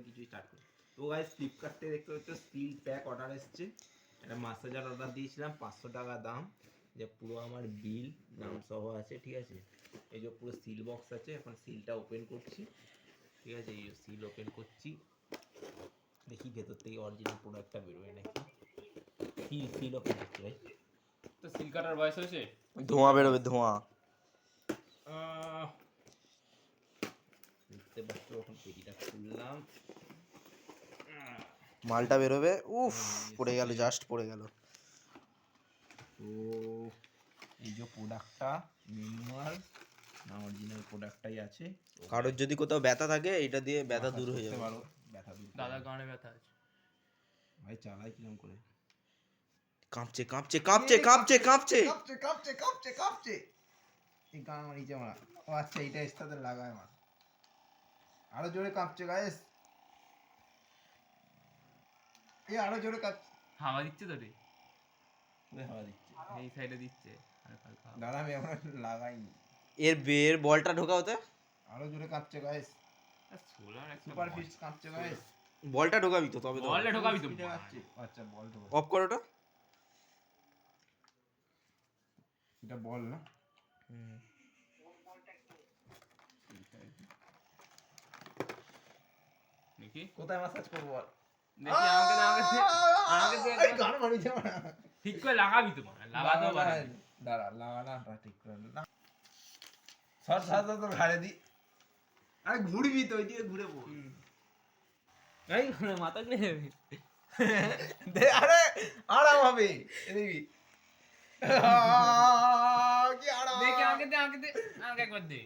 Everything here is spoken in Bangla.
কিছু স্টার্ট করি। তো গাইস ফ্লিপকার্ট থেকে দেখতে হচ্ছে স্টিল প্যাক অর্ডার এসছে, একটা মাসাজার অর্ডার দিয়েছিলাম 500 টাকা দাম, যে পুরো আমার বিল নাম সহ আছে, ঠিক আছে। এই যে পুরো সিল বক্স আছে, এখন সিলটা ওপেন করছি, ঠিক আছে। এই সিল ওপেন করছি, দেখি ভেতর থেকে অরিজিনাল প্রোডাক্টটা বেরোয় নাকি। সিল ওপেন করছি ভাই। তো সিল কাটার বয়স হয়েছে? ধোঁয়া বেরোবে, ধোঁয়া। দেখতে পাচ্ছ এখন পেটিটা খুললাম, মালটা বেরোবে। উফ, পড়ে গেল, জাস্ট পড়ে গেল। তো এই যে প্রোডাক্টটা ম্যানুয়াল না অরিজিনাল প্রোডাক্টটাই আছে। কারোর যদি কোথাও ব্যথা থাকে এটা দিয়ে ব্যথা দূর হয়ে যাবে। পারো ব্যথা দূর দাদা গানে ব্যথা আছে ভাই, চালাই কিরম করে, কাঁপছে কাঁপছে কাঁপছে কাঁপছে কাঁপছে। কাঁপছে কাঁপছে কাঁপছে কাঁপছে। এই গান আমার নিচে মারা, ও আচ্ছা এইটা এসটাতে লাগায় মার, আরো জোরে কাঁপছে গাইস, এই আরো জোরে কাঁপছে। হাওয়া দিচ্ছে তো রে, ওই হাওয়া দিচ্ছে, এই সাইডে দিচ্ছে হালকা হালকা। দাদা আমি এখন লাগাইনি। এর বলটা ঢোকা হতে, আরো জোরে কাঁপছে গাইস, সোলার একটা সুপার ফিস্ট কাঁপছে গাইস। বলটা ঢোকাবি তো, তবে তো বলটা ঢোকাবি তো। স্পিডে কাঁপছে, আচ্ছা বল ঢোকা, অফ কর ওটা। এটা বল না, দেখি কোথায় মাসাজ করবো বল, দেখি আমাকে দে, আমাকে দে, এই গান মারিছে মারা। ঠিক করে লাগাবি তো, মানে লাগাতেও পারে। দাঁড়া লাগানা ঠিক করে না, সর সর সর, তোর ঘাড়ে দি, আরে ঘুরবি তো, ওইদিকে ঘুরে পড়। এই মাথা গলে যাবে। দে, আরে আরাম হবে, দেখবি কি আরাম। দেখি আমাকে দে, আমাকে দে, আমাকে একবার দে।